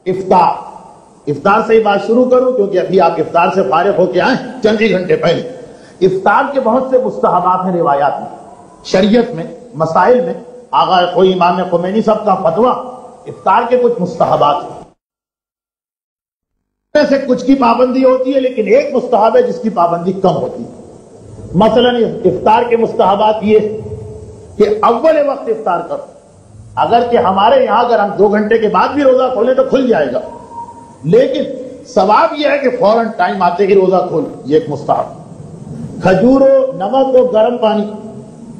افطار سے ہی بات شروع کروں کیونکہ ابھی آپ افطار سے فارغ ہو کے آئیں چند ہی گھنٹے پہلے. افطار کے بہت سے مستحبات ہیں روایات میں، شریعت میں، مسائل میں. آغا کوئی امام خمینی صاحب کا فتویٰ، افطار کے کچھ مستحبات ہیں. سے کچھ کی پابندی ہوتی ہے لیکن ایک مستحب ہے جس کی پابندی کم ہوتی ہے. مثلا افطار کے مستحبات یہ کہ اول وقت افطار کرو. اگر کہ ہمارے یہاں اگر ہم 2 گھنٹے کے بعد بھی روزہ کھولیں تو کھل جائے گا، لیکن ثواب یہ ہے کہ فوراً ٹائم آتے ہی روزہ کھول. یہ ایک مستحب. کھجور و نمک و گرم پانی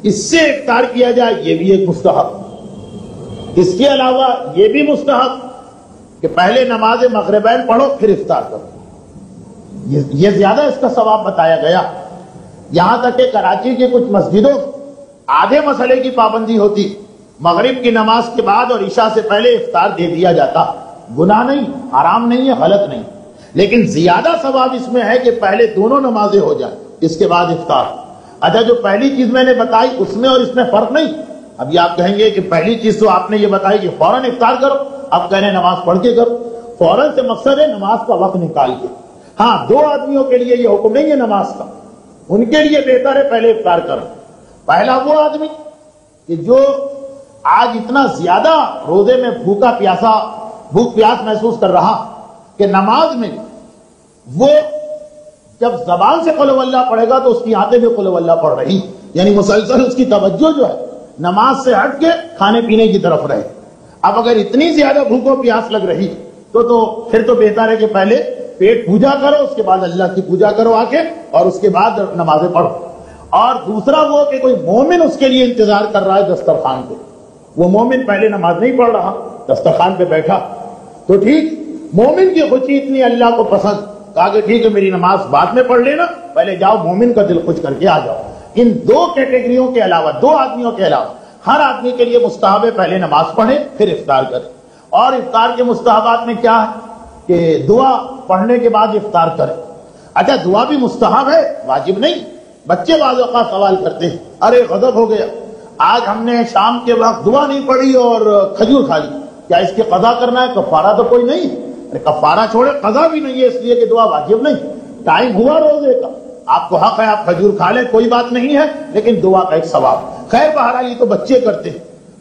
اس سے افطار کیا جائے، یہ بھی ایک مستحب. اس کے علاوہ یہ بھی مستحب کہ پہلے نماز مغربین پڑھو پھر افطار کرو. یہ زیادہ اس کا ثواب بتایا گیا. یہاں تک کہ کراچی کی کچھ مسجدوں آدھے مسئلے کی پابندی ہوتی، مغرب کی نماز کے بعد اور عشاء سے پہلے افطار دے دیا جاتا. گناہ نہیں، حرام نہیں ہے، غلط نہیں، لیکن زیادہ ثواب اس میں ہے کہ پہلے دونوں نمازیں ہو جائیں اس کے بعد افطار. اچھا، جو پہلی چیز میں نے بتائی اس میں اور اس میں فرق نہیں. ابھی آپ کہیں گے کہ پہلی چیز تو آپ نے یہ بتائی کہ فوراً افطار کرو، اب کہہ رہے ہیں نماز پڑھ کے کرو. فوراً سے مقصد ہے نماز کا وقت نکال کے. ہاں، 2 آدمیوں کے لیے یہ حکم نہیں ہے نماز کا، ان کے لیے بہتر ہے پہلے افطار کرو. پہلا وہ آدمی کہ جو آج اتنا زیادہ روزے میں بھوک پیاس محسوس کر رہا کہ نماز میں وہ جب زبان سے قل واللہ پڑھے گا تو اس کی آنکھیں بھی قل واللہ پڑھ رہی، یعنی مسلسل اس کی توجہ جو ہے نماز سے ہٹ کے کھانے پینے کی طرف رہے. اب اگر اتنی زیادہ بھوک و پیاس لگ رہی تو پھر تو بہتر ہے کہ پہلے پیٹ پوجا کرو، اس کے بعد اللہ کی پوجا کرو آ کے، اور اس کے بعد نمازیں پڑھو. اور دوسرا وہ کہ کوئی مومن اس کے لیے انتظار کر رہا ہے دسترخوان پہ. وہ مومن پہلے نماز نہیں پڑھ رہا، دسترخوان پہ بیٹھا تو ٹھیک. مومن کی خوشی اتنی اللہ کو پسند، کہا کہ ٹھیک ہے میری نماز بعد میں پڑھ لینا، پہلے جاؤ مومن کا دل خوش کر کے آ جاؤ. ان 2 کیٹیگریوں کے علاوہ، 2 آدمیوں کے علاوہ ہر آدمی کے لیے مستحب ہے پہلے نماز پڑھے پھر افطار کرے. اور افطار کے مستحبات میں کیا ہے کہ دعا پڑھنے کے بعد افطار کرے. اچھا، دعا بھی مستحب ہے، واجب نہیں. بچے بعض اوقات سوال کرتے ہیں، ارے غضب ہو گیا، آج ہم نے شام کے وقت دعا نہیں پڑھی اور کھجور کھا لی، کیا اس کی قضا کرنا ہے؟ کفارہ تو کوئی نہیں. ارے کفارہ چھوڑے، قضا بھی نہیں ہے اس لیے کہ دعا واجب نہیں. ٹائم ہوا روزے کا، آپ کو حق ہے آپ کھجور کھا لیں، کوئی بات نہیں ہے، لیکن دعا کا ایک ثواب. خیر بہرحال یہ تو بچے کرتے ہیں.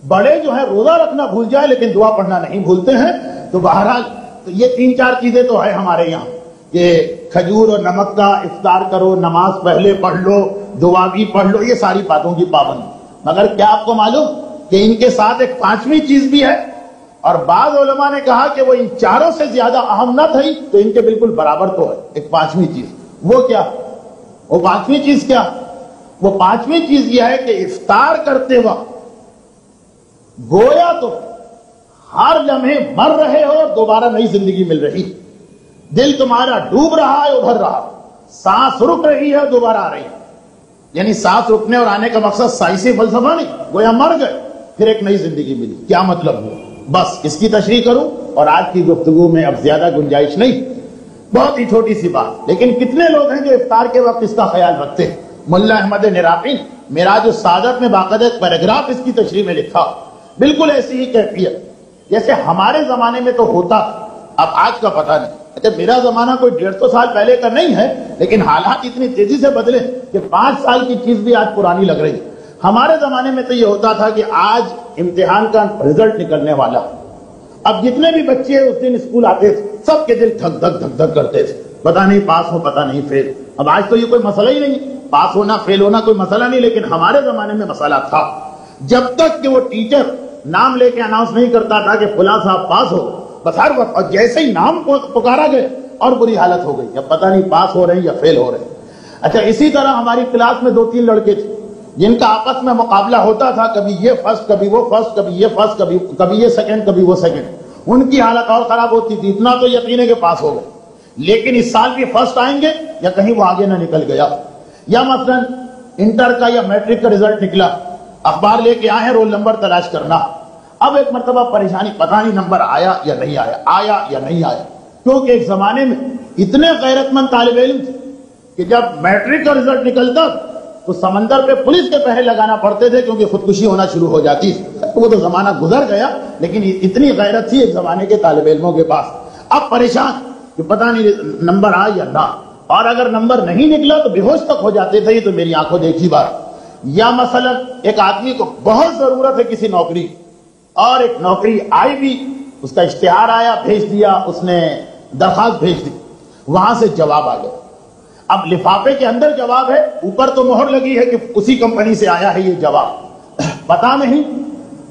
بڑے جو ہیں روزہ رکھنا بھول جائے لیکن دعا پڑھنا نہیں بھولتے ہیں. تو بہرحال تو یہ 3-4 چیزیں تو ہے ہمارے یہاں کہ کھجور اور نمک کا افطار کرو، نماز پہلے پڑھ لو، دعا بھی پڑھ لو، یہ ساری باتوں کی پابندی. مگر کیا آپ کو معلوم کہ ان کے ساتھ ایک 5ویں چیز بھی ہے، اور بعض علماء نے کہا کہ وہ ان 4 سے زیادہ اہم نہ تھی تو ان کے بالکل برابر تو ہے ایک 5ویں چیز. وہ کیا؟ وہ 5ویں چیز کیا؟ وہ 5ویں چیز یہ ہے کہ افطار کرتے وقت گویا تو ہر لمحے مر رہے ہو اور دوبارہ نئی زندگی مل رہی. دل تمہارا ڈوب رہا ہے، ابھر رہا، سانس رک رہی ہے، دوبارہ آ رہی ہے. یعنی سانس رکنے اور آنے کا مقصد سائنسی فلسفہ نہیں، گویا مر گئے پھر ایک نئی زندگی ملی. کیا مطلب ہوا؟ بس اس کی تشریح کروں، اور آج کی گفتگو میں اب زیادہ گنجائش نہیں، بہت ہی چھوٹی سی بات. لیکن کتنے لوگ ہیں جو افطار کے وقت اس کا خیال رکھتے ہیں؟ ملا احمد نراقی معراج السعادت میں باقاعدہ ایک پیراگراف اس کی تشریح میں لکھا، بالکل ایسی ہی کیفیت جیسے ہمارے زمانے میں تو ہوتا، اب آج کا پتہ نہیں. اچھا، میرا زمانہ کوئی 150 سال پہلے کا نہیں ہے، لیکن حالات اتنی تیزی سے بدلے کہ 5 سال کی چیز بھی آج پرانی لگ رہی. ہمارے زمانے میں تو یہ ہوتا تھا کہ آج امتحان کا رزلٹ نکلنے والا، اب جتنے بھی بچے اس دن اسکول آتے تھے سب کے دل دھک دھک دھک دھک کرتے تھے، پتہ نہیں پاس ہو پتہ نہیں فیل. اب آج تو یہ کوئی مسئلہ ہی نہیں، پاس ہونا فیل ہونا کوئی مسئلہ نہیں، لیکن ہمارے زمانے میں مسئلہ تھا. جب تک کہ وہ ٹیچر نام لے کے اناؤنس نہیں کرتا تھا کہ فلاں صاحب پاس ہو، بس ہر وقت، اور جیسے ہی نام پکارا گیا اور بری حالت ہو گئی، اب پتہ نہیں پاس ہو رہے ہیں یا فیل ہو رہے ہیں. اچھا، اسی طرح ہماری کلاس میں 2-3 لڑکے تھے جن کا آپس میں مقابلہ ہوتا تھا، کبھی یہ فرسٹ کبھی وہ فرسٹ، کبھی یہ فرسٹ کبھی یہ سیکنڈ کبھی وہ سیکنڈ. ان کی حالت اور خراب ہوتی تھی. اتنا تو یقین ہے کہ پاس ہو گئے، لیکن اس سال بھی فرسٹ آئیں گے یا کہیں وہ آگے نہ نکل گیا. یا مثلا انٹر کا یا میٹرک کا رزلٹ نکلا، اخبار لے کے آئے ہیں رول نمبر تلاش کرنا. اب ایک مرتبہ پریشانی، پتہ نہیں نمبر آیا یا نہیں آیا، آیا یا نہیں آیا. کیونکہ ایک زمانے میں اتنے غیرت مند طالب علم تھے کہ جب میٹرک کا رزلٹ نکلتا تو سمندر پہ پولیس کے پہرے لگانا پڑتے تھے کیونکہ خودکشی ہونا شروع ہو جاتی تھی۔ وہ تو زمانہ گزر گیا، لیکن اتنی غیرت تھی ایک زمانے کے طالب علموں کے پاس۔ اب پریشان کہ پتہ نہیں نمبر آئے یا نہ، اور اگر نمبر نہیں نکلا تو بے ہوش تک ہو جاتے تھے۔ یہ تو میری آنکھوں دیکھی بات۔ یا مثلا ایک آدمی کو بہت ضرورت ہے کسی نوکری، اور ایک نوکری آئی بھی، اس کا اشتہار آیا، بھیج دیا، اس نے درخواست بھیج دی، وہاں سے جواب آ گیا۔ اب لفافے کے اندر جواب ہے، اوپر تو مہر لگی ہے کہ اسی کمپنی سے آیا ہے یہ جواب، پتہ نہیں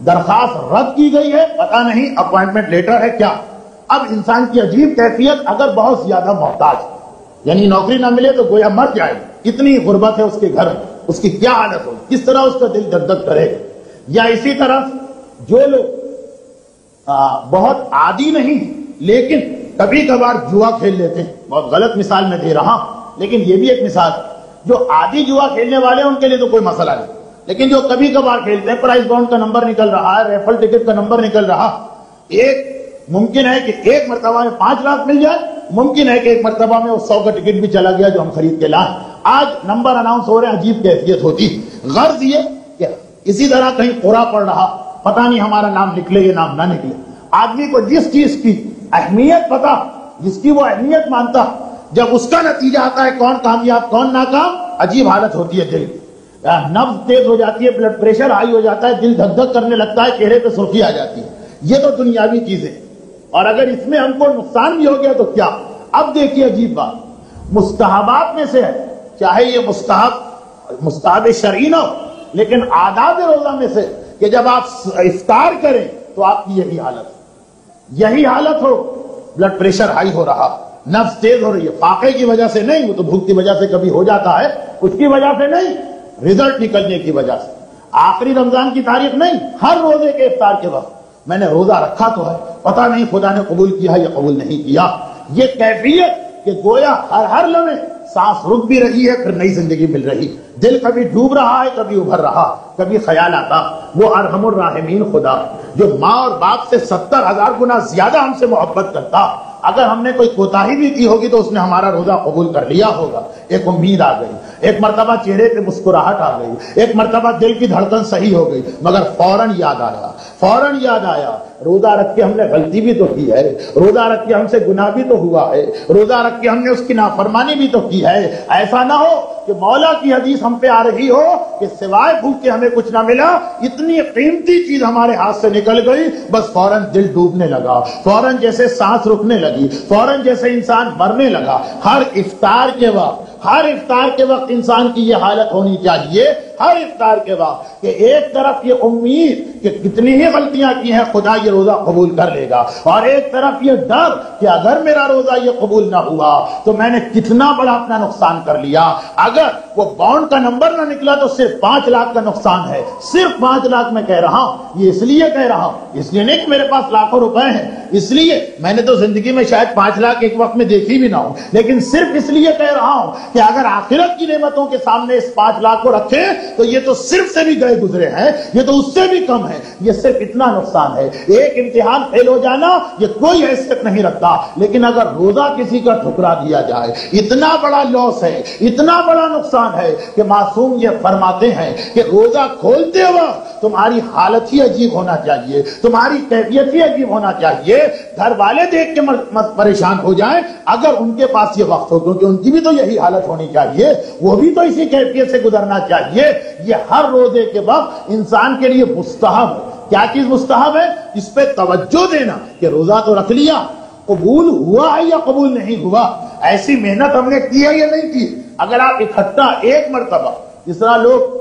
درخواست رد کی گئی ہے، پتہ نہیں اپوائنٹمنٹ لیٹر ہے کیا۔ اب انسان کی عجیب کیفیت، اگر بہت زیادہ محتاج، یعنی نوکری نہ ملے تو گویا مر جائے، اتنی غربت ہے اس کے گھر میں، اس کی کیا حالت ہو، کس طرح اس کا دل دھک دھک کرے گا۔ یا اسی طرح جو لوگ بہت عادی نہیں لیکن کبھی کبھار جوا کھیل لیتے ہیں، بہت غلط مثال میں دے رہا ہوں لیکن یہ بھی ایک مثال ہے۔ جو عادی جوا کھیلنے والے ہیں ان کے لیے تو کوئی مسئلہ نہیں، لیکن جو کبھی کبھار کھیلتے ہیں، پرائز باؤنڈ کا نمبر نکل رہا ہے، ریفل ٹکٹ کا نمبر نکل رہا، ایک ممکن ہے کہ ایک مرتبہ میں 5 لاکھ مل جائے، ممکن ہے کہ ایک مرتبہ میں وہ 100 کا ٹکٹ بھی چلا گیا جو ہم خرید کے لائیں۔ آج نمبر اناؤنس ہو رہے ہیں، عجیب کیفیت ہوتی۔ غرض یہ کہ اسی طرح کہیں قرعہ پڑ رہا، پتہ نہیں ہمارا نام نکلے یا نام نہ نکلے۔ آدمی کو جس چیز کی اہمیت پتا، جس کی وہ اہمیت مانتا، جب اس کا نتیجہ آتا ہے کون کامیاب کون ناکام، عجیب حالت ہوتی ہے دل کی، نبض تیز ہو جاتی ہے، بلڈ پریشر ہائی ہو جاتا ہے، دل دھک دھک کرنے لگتا ہے، چہرے پہ سرخی آ جاتی ہے۔ یہ تو دنیاوی چیزیں، اور اگر اس میں ہم کو نقصان بھی ہو گیا تو کیا۔ اب دیکھیے عجیب بات، مستحبات میں سے ہے، چاہے یہ مستحب شرعی نہ ہو، لیکن آداب روزہ میں سے کہ جب آپ افطار کریں تو آپ کی یہی حالت ہو، بلڈ پریشر ہائی ہو رہا، نفس تیز ہو رہی ہے، فاقے کی وجہ سے نہیں، وہ تو بھوک کی وجہ سے کبھی ہو جاتا ہے، اس کی وجہ سے نہیں، رزلٹ نکلنے کی وجہ سے، آخری رمضان کی تاریخ نہیں، ہر روزے کے افطار کے وقت میں نے روزہ رکھا تو ہے، پتہ نہیں خدا نے قبول کیا یا قبول نہیں کیا۔ یہ کیفیت کہ گویا ہر لمحے سانس رک بھی رہی ہے، پھر نئی زندگی مل رہی، دل کبھی ڈوب رہا ہے، کبھی ابھر رہا، کبھی خیال آتا وہ ارحم الراحمین خدا جو ماں اور باپ سے 70,000 گنا زیادہ ہم سے محبت کرتا، اگر ہم نے کوئی کوتاہی بھی کی ہوگی تو اس نے ہمارا روزہ قبول کر لیا ہوگا۔ ایک امید آ گئی، ایک مرتبہ چہرے پہ مسکراہٹ آ گئی، ایک مرتبہ دل کی دھڑکن صحیح ہو گئی، مگر فوراً یاد آیا روزہ رکھ کے ہم نے غلطی بھی تو کی ہے، روزہ رکھ کے ہم سے گناہ بھی تو ہوا ہے، روزہ رکھ کے ہم نے اس کی نافرمانی بھی تو کی ہے۔ ایسا نہ ہو کہ مولا کی حدیث ہم پہ آ رہی ہو کہ سوائے بھوک کے ہمیں کچھ نہ ملا، اتنی قیمتی چیز ہمارے ہاتھ سے نکل گئی، بس فوراً دل ڈوبنے لگا، فوراً جیسے سانس رکنے لگی، فوراً جیسے انسان مرنے لگا۔ ہر افطار کے وقت انسان کی یہ حالت ہونی چاہیے، ہر افطار کے وقت، کہ ایک طرف یہ امید کہ کتنی ہی غلطیاں کی ہیں خدا یہ روزہ قبول کر لے گا، اور ایک طرف یہ ڈر کہ اگر میرا روزہ یہ قبول نہ ہوا تو میں نے کتنا بڑا اپنا نقصان کر لیا۔ اگر وہ باؤنڈ کا نمبر نہ نکلا تو صرف 5 لاکھ کا نقصان ہے، صرف 5 لاکھ میں کہہ رہا ہوں، یہ اس لیے کہہ رہا ہوں، اس لیے نہیں کہ میرے پاس لاکھوں روپے ہیں، اس لیے میں نے تو زندگی میں شاید 5 لاکھ ایک وقت میں دیکھی بھی نہ ہوں، لیکن صرف اس لیے کہہ رہا ہوں کہ اگر آخرت کی نعمتوں کے سامنے اس 5 لاکھ کو رکھیں تو یہ تو صرف سے بھی گئے گزرے ہیں، یہ تو اس سے بھی کم ہے، یہ صرف اتنا نقصان ہے۔ ایک امتحان فیل ہو جانا یہ کوئی حیثیت نہیں رکھتا، لیکن اگر روزہ کسی کا ٹھکرا دیا جائے اتنا بڑا لاس ہے، اتنا بڑا نقصان ہے کہ معصوم یہ فرماتے ہیں کہ روزہ کھولتے وقت تمہاری حالت ہی عجیب ہونا چاہیے، تمہاری کیفیت ہی عجیب ہونا چاہیے، گھر والے دیکھ کے پریشان ہو جائیں اگر ان کے پاس یہ وقت ہو، کیونکہ ان کی بھی تو یہی حالت ہونی چاہیے، وہ بھی تو اسی کیفیت سے گزرنا چاہیے۔ یہ ہر روزے کے وقت انسان کے لیے مستحب ہے۔ کیا چیز مستحب ہے؟ اس پہ توجہ دینا کہ روزہ تو رکھ لیا، قبول ہوا ہے یا قبول نہیں ہوا، ایسی محنت ہم نے کی ہے یا نہیں کی۔ اگر آپ اکٹھا ایک مرتبہ، جس طرح لوگ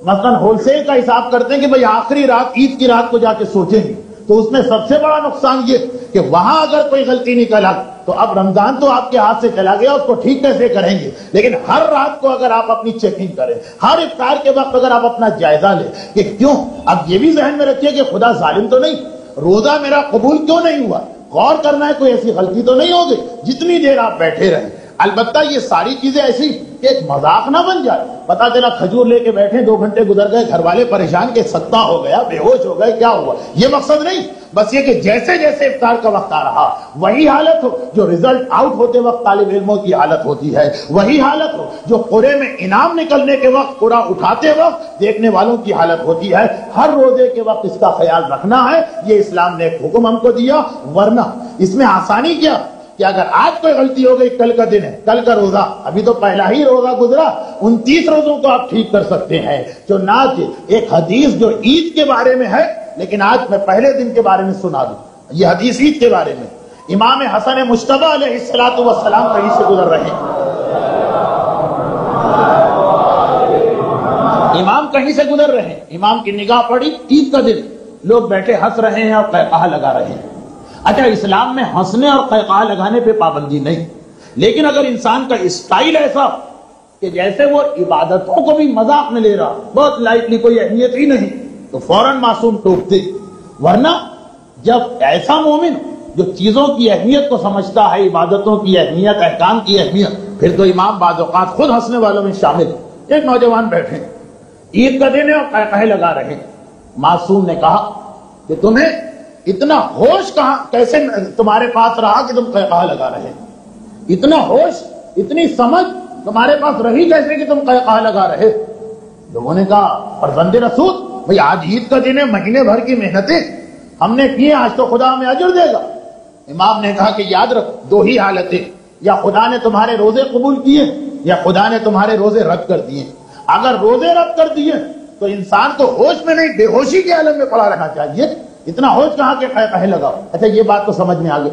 مثلا ہول سیل کا حساب کرتے ہیں کہ بھئی آخری رات عید کی رات کو جا کے سوچیں گے، تو اس میں سب سے بڑا نقصان یہ کہ وہاں اگر کوئی غلطی نکلا تو اب رمضان تو آپ کے ہاتھ سے چلا گیا، اس کو ٹھیک کیسے کریں گے؟ لیکن ہر رات کو اگر آپ اپنی چیکنگ کریں، ہر افطار کے وقت اگر آپ اپنا جائزہ لیں کہ کیوں، اب یہ بھی ذہن میں رکھیے کہ خدا ظالم تو نہیں، روزہ میرا قبول کیوں نہیں ہوا، غور کرنا ہے کوئی ایسی غلطی تو نہیں ہوگی جتنی دیر آپ بیٹھے رہیں۔ البتہ یہ ساری چیزیں ایسی کہ ایک مذاق نہ بن جائے، پتا چلا کھجور لے کے بیٹھے 2 گھنٹے گزر گئے، گھر والے پریشان کہ ستا ہو گیا، بے ہوش ہو گئے، کیا ہوا، یہ مقصد نہیں۔ بس یہ کہ جیسے جیسے افطار کا وقت آ رہا وہی حالت ہو جو ریزلٹ آؤٹ ہوتے وقت طالب علموں کی حالت ہوتی ہے، وہی حالت ہو جو قرعے میں انعام نکلنے کے وقت قرعہ اٹھاتے وقت دیکھنے والوں کی حالت ہوتی ہے۔ ہر روزے کے وقت اس کا خیال رکھنا ہے، یہ اسلام نے ایک حکم ہم کو دیا۔ ورنہ اس میں آسانی کیا کہ اگر آج کوئی غلطی ہو گئی، کل کا دن ہے، کل کا روزہ، ابھی تو پہلا ہی روزہ گزرا، 29 روزوں کو آپ ٹھیک کر سکتے ہیں۔ چنانچہ ایک حدیث جو عید کے بارے میں ہے، لیکن آج میں پہلے دن کے بارے میں سنا دوں۔ یہ حدیث عید کے بارے میں، امام حسن مجتبی علیہ الصلوۃ والسلام کہیں سے گزر رہے ہیں، امام کہیں سے گزر رہے ہیں، امام کی نگاہ پڑی، عید کا دن، لوگ بیٹھے ہنس رہے ہیں اور قہقہہ لگا رہے ہیں۔ اچھا، اسلام میں ہنسنے اور قہقہہ لگانے پہ پابندی نہیں، لیکن اگر انسان کا اسٹائل ایسا کہ جیسے وہ عبادتوں کو بھی مذاق میں لے رہا، بہت لائٹلی، کوئی اہمیت ہی نہیں، تو فوراً معصوم ٹوکتے۔ ورنہ جب ایسا مومن جو چیزوں کی اہمیت کو سمجھتا ہے، عبادتوں کی اہمیت، احکام کی اہمیت، پھر تو امام بعض اوقات خود ہنسنے والوں میں شامل۔ ایک نوجوان بیٹھے، عید کا دن ہے اور قہقہے لگا رہے، معصوم نے کہا کہ تمہیں اتنا ہوش کہاں، کیسے تمہارے پاس رہا کہ تم قہقہہ لگا رہے، اتنا ہوش، اتنی سمجھ تمہارے پاس رہی کیسے کہ تم قہقہہ لگا رہے؟ لوگوں نے کہا فرزند رسول، بھئی آج عید کا دن ہے، مہینے بھر کی محنتیں ہم نے کی، آج تو خدا ہمیں اجر دے گا۔ امام نے کہا کہ یاد رکھ، دو ہی حالتیں، یا خدا نے تمہارے روزے قبول کیے یا خدا نے تمہارے روزے رد کر دیے۔ اگر روزے رد کر دیے تو انسان کو ہوش میں نہیں، بے ہوشی کے عالم میں پڑا رہنا چاہیے، اتنا ہوش کہاں کے قہقہے لگاؤ۔ اچھا، یہ بات تو سمجھ میں آ گئی،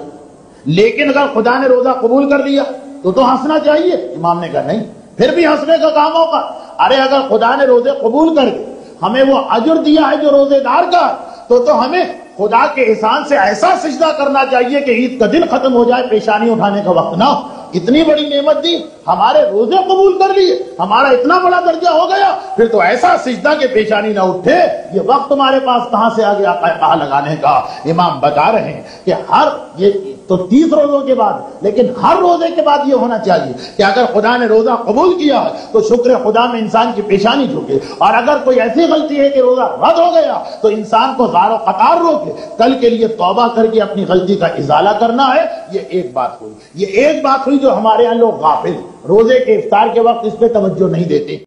لیکن اگر خدا نے روزہ قبول کر لیا تو ہنسنا چاہیے؟ امام نے کہا نہیں، پھر بھی ہنسنے کا کام ہوگا۔ ارے اگر خدا نے روزے قبول کر کے ہمیں وہ اجر دیا ہے جو روزے دار کا، تو ہمیں خدا کے احسان سے ایسا سجدہ کرنا چاہیے کہ عید کا دن ختم ہو جائے، پیشانی اٹھانے کا وقت نہ ہو۔ اتنی بڑی نعمت دی، ہمارے روزے قبول کر لیے، ہمارا اتنا بڑا درجہ ہو گیا، پھر تو ایسا سجدہ کہ پیشانی نہ اٹھے۔ یہ وقت تمہارے پاس کہاں سے آ گیا قہقہہ لگانے کا؟ امام بتا رہے ہیں کہ ہر، یہ تو 30 روزوں کے بعد، لیکن ہر روزے کے بعد یہ ہونا چاہیے کہ اگر خدا نے روزہ قبول کیا ہے تو شکر خدا میں انسان کی پیشانی جھکے، اور اگر کوئی ایسی غلطی ہے کہ روزہ رد ہو گیا تو انسان کو زار و قطار روکے، کل کے لیے توبہ کر کے اپنی غلطی کا ازالہ کرنا ہے۔ یہ ایک بات ہوئی، یہ ایک بات ہوئی جو ہمارے یہاں لوگ غافل، روزے کے افطار کے وقت اس پہ توجہ نہیں دیتے۔